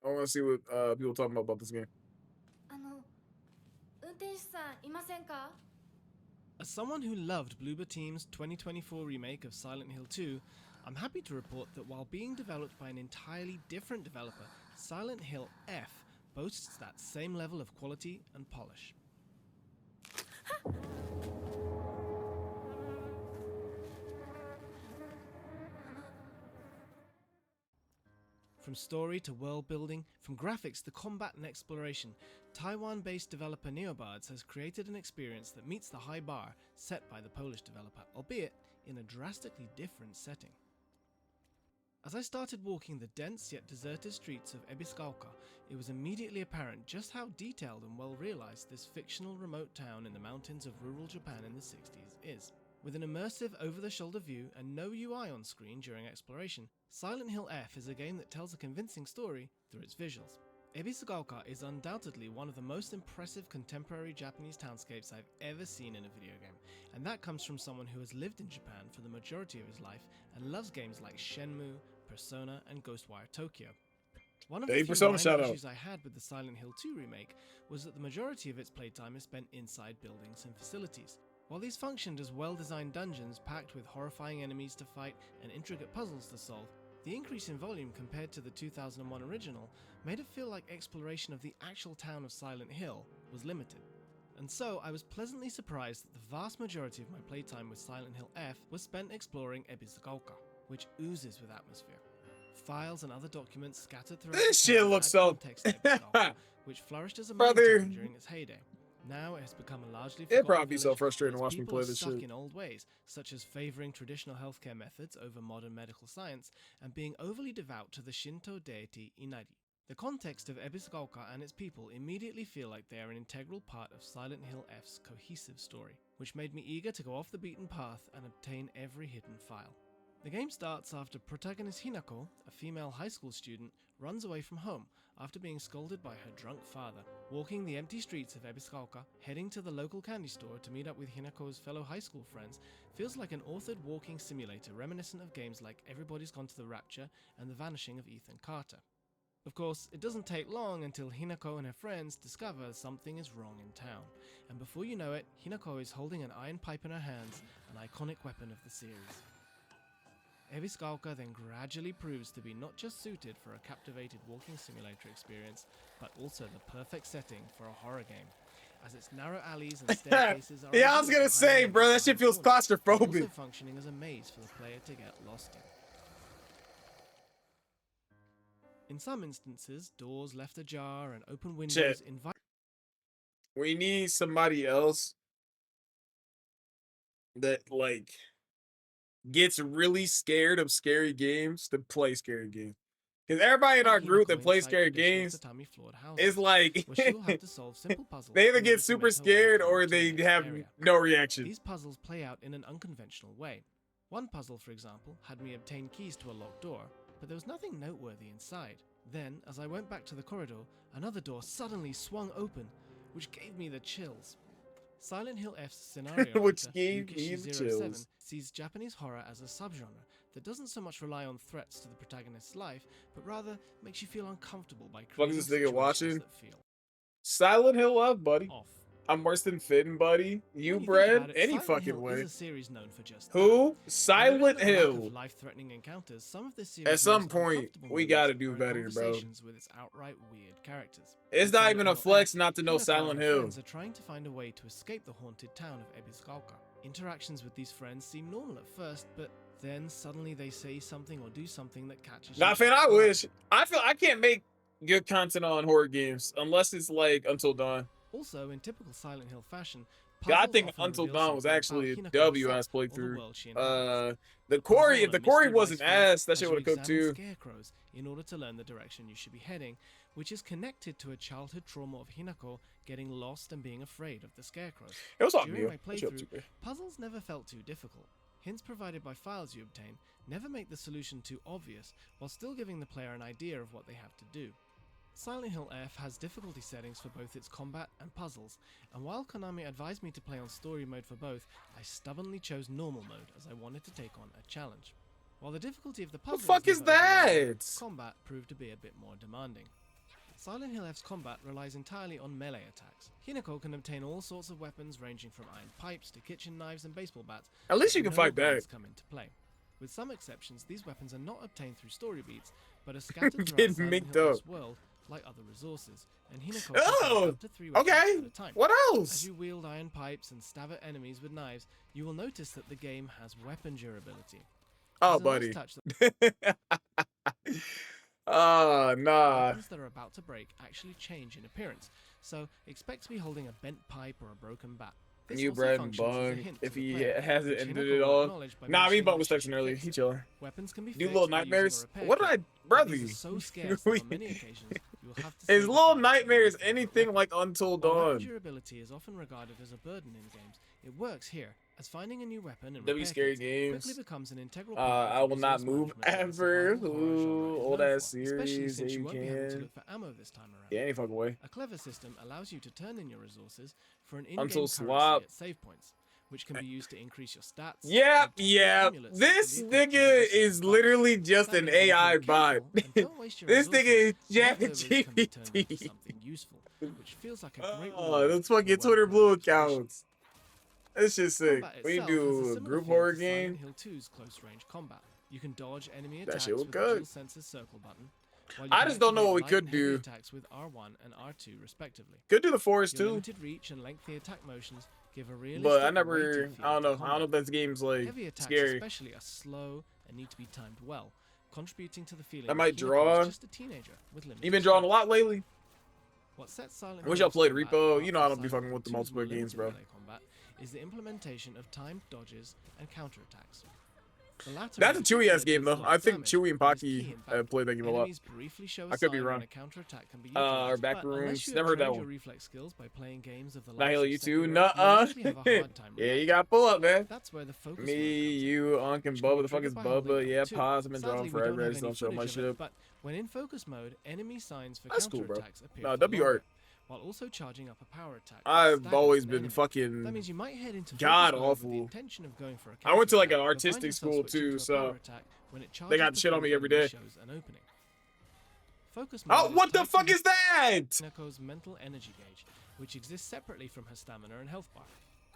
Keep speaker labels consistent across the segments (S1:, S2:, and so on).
S1: I want to see what people talking about this game.
S2: 運転手さんいませんか?
S3: As someone who loved Bloober Team's 2024 remake of Silent Hill 2, I'm happy to report that while being developed by an entirely different developer, Silent Hill F boasts that same level of quality and polish. From story to world building, from graphics to combat and exploration, Taiwan-based developer Neobards has created an experience that meets the high bar set by the Polish developer, albeit in a drastically different setting. As I started walking the dense yet deserted streets of Ebiscalca, it was immediately apparent just how detailed and well realized this fictional remote town in the mountains of rural Japan in the 60s is. With an immersive over-the-shoulder view and no UI on screen during exploration, Silent Hill F is a game that tells a convincing story through its visuals. Ebiscalca is undoubtedly one of the most impressive contemporary Japanese townscapes I've ever seen in a video game, and that comes from someone who has lived in Japan for the majority of his life and loves games like Shenmue, Persona, and Ghostwire Tokyo. One of the few minor issues I had with the Silent Hill 2 remake was that the majority of its playtime is spent inside buildings and facilities. While these functioned as well-designed dungeons packed with horrifying enemies to fight and intricate puzzles to solve, the increase in volume compared to the 2001 original made it feel like exploration of the actual town of Silent Hill was limited. And so I was pleasantly surprised that the vast majority of my playtime with Silent Hill F was spent exploring Ebiscalca, which oozes with atmosphere. Files and other documents scattered throughout
S1: this shit looks so
S3: which flourished as a mine town during its heyday. Now it has become a largely forgotten
S1: probably be so
S3: village,
S1: frustrating to watch me
S3: people
S1: play
S3: are
S1: this
S3: stuck
S1: shit.
S3: in old ways, such as favoring traditional healthcare methods over modern medical science and being overly devout to the Shinto deity Inari. The context of Ebiscalca and its people immediately feel like they are an integral part of Silent Hill F's cohesive story, which made me eager to go off the beaten path and obtain every hidden file. The game starts after protagonist Hinako, a female high school student, runs away from home after being scolded by her drunk father. Walking the empty streets of Ebiscalca, heading to the local candy store to meet up with Hinako's fellow high school friends feels like an authored walking simulator reminiscent of games like Everybody's Gone to the Rapture and The Vanishing of Ethan Carter. Of course, it doesn't take long until Hinako and her friends discover something is wrong in town, and before you know it, Hinako is holding an iron pipe in her hands, an iconic weapon of the series. Ebiscalca then gradually proves to be not just suited for a captivated walking simulator experience, but also the perfect setting for a horror game, as its narrow alleys and staircases are
S1: yeah, I was gonna say, bro, that shit feels claustrophobic.
S3: Also functioning as a maze for the player to get lost in. In some instances, doors left ajar and open windows invite.
S1: We need somebody else that like gets really scared of scary games to play scary games. Because everybody in our group that plays scary games is like they either get super scared or they have no reaction.
S3: These puzzles play out in an unconventional way. One puzzle, for example, had me obtain keys to a locked door, but there was nothing noteworthy inside. Then, as I went back to the corridor, another door suddenly swung open, which gave me the chills. Silent Hill F's scenario
S1: which gave me the chills.
S3: Sees Japanese horror as a subgenre that doesn't so much rely on threats to the protagonist's life, but rather makes you feel uncomfortable by creating situations that feel
S1: Silent Hill F, buddy.
S3: Off.
S1: I'm worse than Finn, buddy. You bred any fucking way.
S3: Is a series known for just
S1: who? Silent Hill.
S3: Life-threatening encounters. Some of this series
S1: at some point, we gotta do better, bro.
S3: With its outright weird characters.
S1: It's not even a flex not to know Silent Hill.
S3: Friends are trying to find a way to escape the haunted town of Ebiscalca. Interactions with these friends seem normal at first, but then suddenly they say something or do something that catches.
S1: Nah, Finn, I wish. I feel I can't make good content on horror games unless it's like Until Dawn.
S3: Also, in typical Silent Hill fashion,
S1: I think Until Dawn was actually a W as playthrough. The Quarry, if the Quarry wasn't ass, that shit would have cooked too.
S3: Scarecrows in order to learn the direction you should be heading, which is connected to a childhood trauma of Hinako getting lost and being afraid of the scarecrows.
S1: It was all
S3: During my playthrough, puzzles never felt too difficult. Hints provided by files you obtain never make the solution too obvious, while still giving the player an idea of what they have to do. Silent Hill F has difficulty settings for both its combat and puzzles, and while Konami advised me to play on story mode for both, I stubbornly chose normal mode as I wanted to take on a challenge. While the difficulty of the puzzles
S1: is that?
S3: Combat proved to be a bit more demanding. Silent Hill F's combat relies entirely on melee attacks. Hinako can obtain all sorts of weapons ranging from iron pipes to kitchen knives and baseball bats.
S1: At least
S3: but
S1: you can
S3: no
S1: fight back.
S3: guns come into play. With some exceptions, these weapons are not obtained through story beats, but are scattered throughout
S1: Getting
S3: Silent
S1: minked
S3: Hill
S1: up.
S3: F's world like other resources, and Hinako can
S1: Oh,
S3: carry up to 3 weapons
S1: okay.
S3: at a time.
S1: What
S3: As
S1: else?
S3: you wield iron pipes and stab at enemies with knives, you will notice that the game has weapon durability.
S1: Oh,
S3: There's a nice
S1: buddy.
S3: touch that
S1: Oh, nah.
S3: weapons that are about to break actually change in appearance, so expect to be holding a bent pipe or a broken bat. This
S1: You
S3: also
S1: bread and
S3: functions as a
S1: bung
S3: hint
S1: if
S3: to the
S1: he
S3: player,
S1: hasn't
S3: which
S1: ended
S3: Hinako
S1: it
S3: will
S1: all.
S3: acknowledge by
S1: Nah, me
S3: mentioning
S1: bunk
S3: that
S1: was
S3: she
S1: texting
S3: should
S1: earlier.
S3: fix
S1: He
S3: it.
S1: chilling.
S3: Weapons can be
S1: Do
S3: fixed
S1: little
S3: by using a
S1: nightmares?
S3: repair
S1: What did
S3: kit,
S1: I,
S3: but
S1: brother?
S3: these are so scarce that on many occasions you will have to
S1: His
S3: save
S1: little
S3: the fight to
S1: nightmares,
S3: remove the
S1: anything
S3: weapon.
S1: like Until
S3: While weapon
S1: Dawn.
S3: durability is often regarded as a burden in games, it works here, as finding a new weapon and
S1: W
S3: repair
S1: scary
S3: kits
S1: games.
S3: quickly becomes an integral part of
S1: I
S3: the
S1: will not
S3: resource
S1: move
S3: management that the
S1: ever.
S3: survival horror genre
S1: Ooh,
S3: is
S1: old
S3: known
S1: ass
S3: for, especially
S1: series.
S3: since
S1: Yeah,
S3: you
S1: you
S3: won't be having to
S1: can.
S3: look for ammo this time around.
S1: Yeah, any fucking way.
S3: A clever system allows you to turn in your resources for an
S1: Until
S3: in-game currency
S1: swap.
S3: at save points, which can be used to increase your stats.
S1: Yep,
S3: and
S1: yep.
S3: amulets that can
S1: This
S3: be equipped to
S1: nigga
S3: reduce your
S1: is
S3: buffs.
S1: literally just
S3: That
S1: an
S3: means that if
S1: AI
S3: you're
S1: bot.
S3: careful and don't waste your
S1: This nigga is
S3: resources, leftovers can be turned into
S1: ChatGPT.
S3: something useful, which feels like a great
S1: Oh,
S3: reward
S1: that's
S3: for
S1: fucking
S3: a
S1: Twitter
S3: well-planned
S1: Blue
S3: expedition.
S1: accounts. That's just sick.
S3: Combat
S1: When you
S3: itself has a
S1: do a
S3: similar
S1: group
S3: feel
S1: horror
S3: to Silent
S1: game,
S3: Hill 2's close-range combat. You can dodge enemy
S1: that
S3: attacks
S1: shit was
S3: with the
S1: good.
S3: dual senses circle button, while you
S1: I
S3: can
S1: just don't know what we
S3: activate
S1: could
S3: light and heavy
S1: do.
S3: attacks with R1 and R2 respectively.
S1: Could do the forest
S3: Your
S1: too,
S3: limited reach and lengthy attack motions give a realistic,
S1: but I
S3: weighted
S1: never.
S3: feel
S1: I don't
S3: to
S1: know. I don't know if
S3: combat.
S1: that game's like
S3: Heavy attacks
S1: scary.
S3: especially are slow and need to be timed well, contributing to the feeling
S1: I might
S3: that Hinako
S1: draw.
S3: is just a teenager with limited
S1: You've been drawing a
S3: strength.
S1: lot lately.
S3: What sets Silent
S1: I wish
S3: Hill
S1: y'all played
S3: combat
S1: Repo.
S3: apart
S1: You know
S3: from
S1: I don't be
S3: Silent
S1: fucking with the
S3: Hill 2's more
S1: multiplayer games,
S3: limited
S1: bro.
S3: melee combat is the implementation of timed dodges and counterattacks. The latter
S1: That's a
S3: is
S1: Chewy ass
S3: that
S1: game
S3: deals
S1: though.
S3: lot
S1: I
S3: of
S1: think
S3: damage
S1: Chewy and
S3: and is
S1: Pocky
S3: key in battle.
S1: played that game a lot.
S3: Enemies briefly show a
S1: I could be
S3: sign
S1: wrong.
S3: when a counterattack can be
S1: Our
S3: utilized,
S1: back
S3: but unless
S1: rooms.
S3: you
S1: Never
S3: have
S1: heard that
S3: trained your
S1: one.
S3: reflex skills by playing games of the
S1: Not
S3: likes
S1: Halo
S3: of
S1: you
S3: Sekiro,
S1: too.
S3: you'll
S1: Nuh-uh.
S3: usually have a hard time
S1: Yeah, you
S3: reacting.
S1: got pull up, man.
S3: That's where the focus mode
S1: Me,
S3: comes in,
S1: you, Unc, and
S3: which can
S1: Bubba.
S3: be
S1: The fuck is
S3: triggered by holding
S1: Bubba? Yeah,
S3: L2.
S1: pause. I've been
S3: Sadly,
S1: drawing
S3: we
S1: forever.
S3: don't
S1: I
S3: have
S1: just
S3: any
S1: don't show my
S3: footage of it,
S1: shit.
S3: but when in focus mode, enemy signs for
S1: That's cool, bro.
S3: counterattacks appear
S1: No,
S3: for
S1: W
S3: longer,
S1: art.
S3: while also charging up a power attack. that
S1: I've
S3: staggers
S1: always
S3: an
S1: been
S3: enemy. That
S1: fucking
S3: means you might head into
S1: god
S3: focus mode with the
S1: awful.
S3: intention of going for a
S1: I went to like an
S3: counterattack, but find
S1: artistic
S3: yourself
S1: school
S3: switching
S1: too,
S3: to a
S1: so
S3: power attack when it
S1: they got
S3: charges
S1: the shit on
S3: before
S1: me
S3: the
S1: every
S3: enemy
S1: day.
S3: shows an opening. Focus mode
S1: Oh,
S3: is
S1: what the
S3: tied to
S1: fuck is that?
S3: Hinako's mental energy gauge, which exists separately from her stamina and health bar.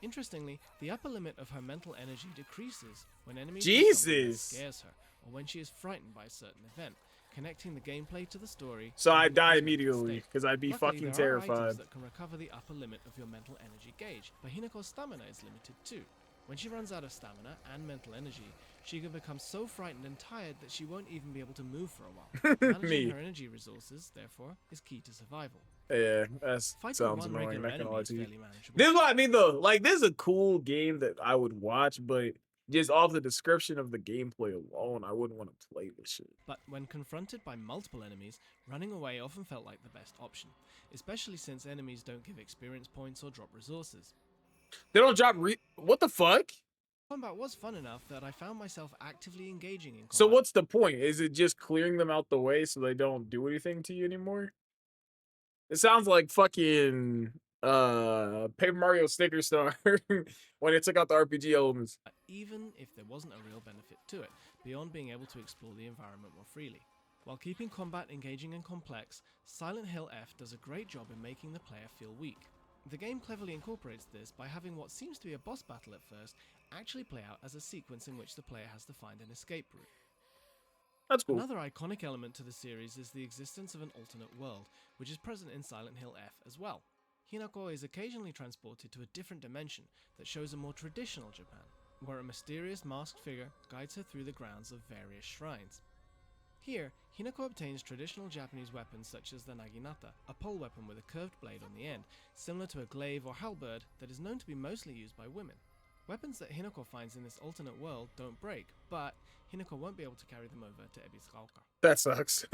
S3: Interestingly, the upper limit of her mental energy decreases when enemies do something that
S1: Jesus.
S3: scares her, or when she is frightened by a certain event, connecting the gameplay to the story.
S1: So
S3: and
S1: I'd
S3: the
S1: die
S3: cosmetic
S1: immediately
S3: state.
S1: because I'd be
S3: Luckily,
S1: fucking
S3: there are items
S1: terrified.
S3: that can recover the upper limit of your mental energy gauge, but Hinako's stamina is limited too. When she runs out of stamina and mental energy, she can become so frightened and tired that she won't even be able to move for a while. Managing
S1: Me.
S3: her energy resources, therefore, is key to survival.
S1: Yeah, that
S3: Fighting
S1: sounds
S3: one
S1: annoying.
S3: regular
S1: Not gonna
S3: enemy
S1: lie
S3: is
S1: to you.
S3: fairly manageable.
S1: This is what I mean though. Like, this is a cool game that I would watch, but just off the description of the gameplay alone, I wouldn't want to play this shit.
S3: But when confronted by multiple enemies, running away often felt like the best option, especially since enemies don't give experience points or drop resources.
S1: They don't drop what the fuck?
S3: Combat was fun enough that I found myself actively engaging in combat.
S1: So what's the point? Is it just clearing them out the way so they don't do anything to you anymore? It sounds like fucking Paper Mario Sticker Star when it took out the RPG elements.
S3: Even if there wasn't a real benefit to it, beyond being able to explore the environment more freely. While keeping combat engaging and complex, Silent Hill F does a great job in making the player feel weak. The game cleverly incorporates this by having what seems to be a boss battle at first actually play out as a sequence in which the player has to find an escape route.
S1: That's cool.
S3: Another iconic element to the series is the existence of an alternate world, which is present in Silent Hill F as well. Hinako is occasionally transported to a different dimension that shows a more traditional Japan, where a mysterious masked figure guides her through the grounds of various shrines. Here, Hinako obtains traditional Japanese weapons such as the naginata, a pole weapon with a curved blade on the end, similar to a glaive or halberd that is known to be mostly used by women. Weapons that Hinako finds in this alternate world don't break, but Hinako won't be able to carry them over to Ebisugaoka.
S1: That sucks.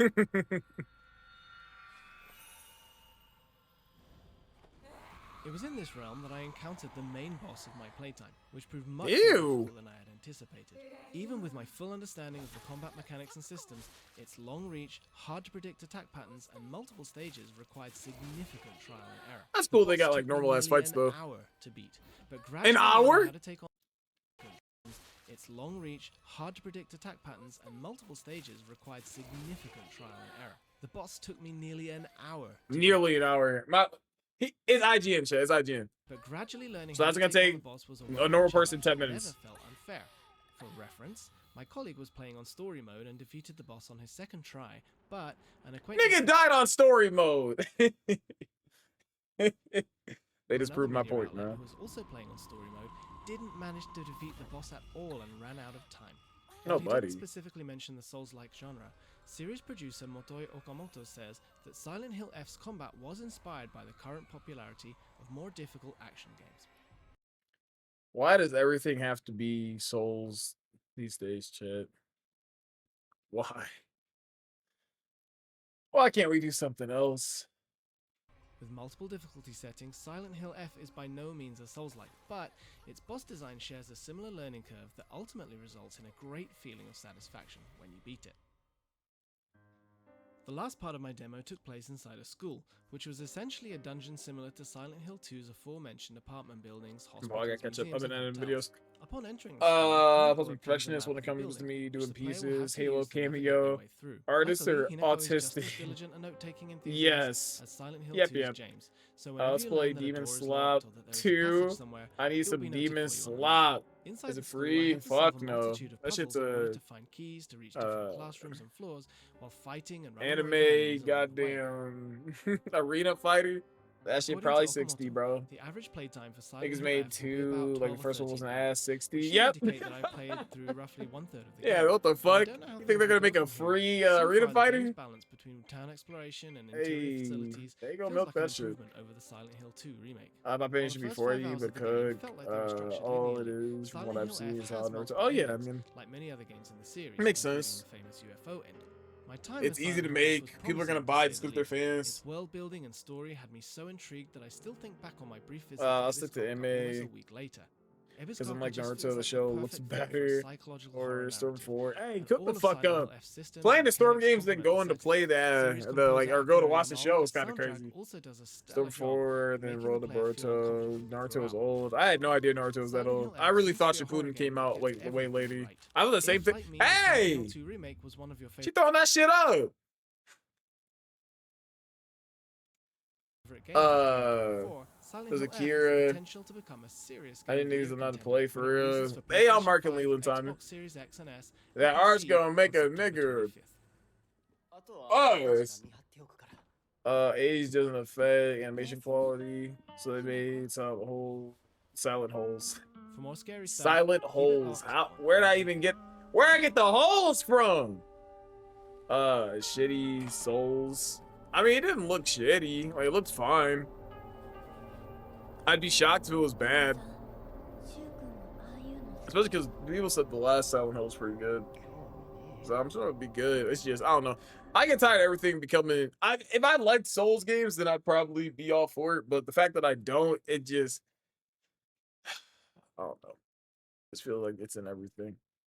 S3: It was in this realm that I encountered the main boss of my playtime, which proved much more
S1: Ew.
S3: difficult than I had anticipated. Even with my full understanding of the combat mechanics and systems, its long reach, hard to predict attack patterns, and multiple stages required significant trial and error.
S1: That's cool
S3: The
S1: they got
S3: boss
S1: like
S3: took me
S1: normal ass
S3: nearly
S1: fights
S3: an
S1: though.
S3: hour to beat, but gradually
S1: An
S3: learning
S1: hour?
S3: how to take on its long reach, hard to predict attack patterns, and multiple stages required significant trial and error. The boss took me nearly an hour.
S1: Nearly an hour. It's IGN shit. It's IGN.
S3: But gradually learning
S1: So
S3: how
S1: that's
S3: to
S1: gonna
S3: take on
S1: take
S3: the boss was
S1: a normal person 10
S3: never
S1: minutes.
S3: felt unfair. For reference, my colleague was playing on story mode and defeated the boss on his second try, but an acquaintance
S1: Nigga died on story mode. They just proved my point, man.
S3: Who was also playing on story mode didn't manage to defeat the boss at all and ran out of time. While he
S1: Nobody.
S3: didn't specifically mention the Souls-like genre, series producer Motoi Okamoto says that Silent Hill F's combat was inspired by the current popularity of more difficult action games.
S1: Why does everything have to be Souls these days, chat? Why? Why can't we do something else?
S3: With multiple difficulty settings, Silent Hill F is by no means a Souls-like, but its boss design shares a similar learning curve that ultimately results in a great feeling of satisfaction when you beat it. The last part of my demo took place inside a school, which was essentially a dungeon similar to Silent Hill 2's aforementioned apartment buildings, hospitals,
S1: I gotta catch up
S3: museums,
S1: other
S3: and
S1: than
S3: hotels.
S1: videos.
S3: Upon entering the school,
S1: Plus perfectionist when it comes to me doing pieces, Halo cameo,
S3: through.
S1: artists
S3: Luckily,
S1: are
S3: Hinako is just
S1: autistic.
S3: as diligent a note-taking enthusiast
S1: Yes.
S3: as Silent Hill
S1: Yep,
S3: 2's
S1: yep.
S3: James. So whenever
S1: Let's
S3: you
S1: play
S3: learn that a
S1: Demon
S3: door is
S1: Slop
S3: locked or that there is a
S1: 2.
S3: passage somewhere,
S1: I need
S3: you'll
S1: some
S3: be noted
S1: Demon
S3: for you on the map.
S1: Slop.
S3: Inside
S1: Is
S3: the
S1: it
S3: school, I
S1: free?
S3: had to solve
S1: Fuck
S3: a
S1: no.
S3: multitude of
S1: That shit's
S3: puzzles in order
S1: a
S3: to find keys to reach different classrooms and floors while fighting and running away from
S1: anime
S3: enemies along the way.
S1: goddamn arena fighter. That shit
S3: According
S1: probably
S3: to
S1: 60,
S3: Okamoto,
S1: bro.
S3: the average playtime for Silent
S1: Niggas
S3: Hill
S1: made
S3: F will be about 12
S1: two, like the
S3: or
S1: first one was
S3: 13
S1: an
S3: hours,
S1: ass 60.
S3: which
S1: Yep.
S3: should indicate that I played through roughly one-third of the game.
S1: Yeah, what the
S3: I
S1: fuck?
S3: don't know how
S1: You think
S3: things
S1: they're gonna
S3: will
S1: make
S3: go
S1: a
S3: from here.
S1: free
S3: So
S1: arena
S3: far, the
S1: fighter?
S3: game's balance between town exploration and interior
S1: Hey,
S3: facilities
S1: they gonna
S3: feels
S1: milk
S3: like an
S1: that shit.
S3: improvement over the Silent Hill 2 remake.
S1: I'm not
S3: While
S1: finishing
S3: the first
S1: before
S3: 5
S1: you,
S3: hours
S1: but
S3: of the game
S1: cook.
S3: felt like they were structured
S1: All it
S3: linearly,
S1: is, from
S3: Silent
S1: what I've
S3: Hill
S1: seen,
S3: F
S1: is how
S3: has
S1: Naruto.
S3: multiple
S1: Oh yeah, I
S3: endings,
S1: mean,
S3: like many other games in the series,
S1: makes
S3: including
S1: sense.
S3: the famous UFO ending. My time
S1: It's
S3: with
S1: easy to
S3: Silent Hill F
S1: make.
S3: was
S1: People are
S3: promising,
S1: gonna
S3: to
S1: buy
S3: say
S1: it to
S3: the
S1: scoop their
S3: least.
S1: fans.
S3: Its world building and story had me so intrigued that I still think back on my brief visit
S1: I'll
S3: to
S1: stick to
S3: Ebis Cop almost a
S1: MA
S3: week later.
S1: because I'm
S3: Ebis
S1: like
S3: just
S1: Naruto.
S3: feels
S1: The
S3: like
S1: show
S3: the
S1: looks
S3: perfect fit for a
S1: better.
S3: psychological
S1: Or
S3: horror
S1: Storm
S3: narrative.
S1: 4. Hey,
S3: And
S1: cook
S3: all
S1: the
S3: of
S1: fuck
S3: Silent
S1: up.
S3: Hill F's systems
S1: Playing
S3: and
S1: the Storm
S3: mechanics
S1: games, then
S3: complement
S1: going to
S3: the
S1: play
S3: setting. Series
S1: the
S3: composer
S1: or go to
S3: Akira
S1: watch the
S3: Yamaoka's
S1: show is kind of
S3: soundtrack
S1: crazy.
S3: also does a
S1: Storm
S3: stellar job,
S1: 4, then
S3: making
S1: roll
S3: the
S1: the
S3: player feel
S1: Boruto.
S3: uncomfortable
S1: Naruto was
S3: throughout.
S1: old. I had no idea Naruto was that
S3: Silent
S1: old.
S3: Hill
S1: I
S3: F
S1: really
S3: seems to
S1: thought
S3: be a horror
S1: Shippuden
S3: game
S1: came
S3: that
S1: out
S3: gets
S1: way
S3: everything
S1: later.
S3: right.
S1: I was the same
S3: If,
S1: thing.
S3: like me, Silent
S1: Hey!
S3: Hill 2 remake was one of your
S1: She
S3: favorite
S1: throwing that shit up.
S3: games, Silent
S1: there's
S3: Hill F has the
S1: Akira.
S3: potential to become a serious
S1: I didn't
S3: game
S1: need
S3: of the
S1: them not to
S3: year
S1: play
S3: contender
S1: for
S3: when it
S1: real.
S3: releases for
S1: They on
S3: PlayStation
S1: Market
S3: 5,
S1: Leland timing.
S3: Xbox Series X and S,
S1: That
S3: and
S1: art's
S3: PC
S1: gonna make a
S3: on September
S1: nigga.
S3: 25th.
S1: Age doesn't affect animation quality, so they made some whole silent holes.
S3: For more scary stuff,
S1: Silent
S3: keep it
S1: holes.
S3: locked.
S1: Where'd I even get? Where I get the holes from? Shitty souls. I mean, it didn't look shitty. Like, it looked fine. I'd be shocked if it was bad. Especially because people said the last Silent Hill was pretty good. So I'm sure it'd be good. It's just, I don't know. I get tired of everything becoming... if I liked Souls games, then I'd probably be all for it. But the fact that I don't, it just... I don't know. I just feel like it's in everything.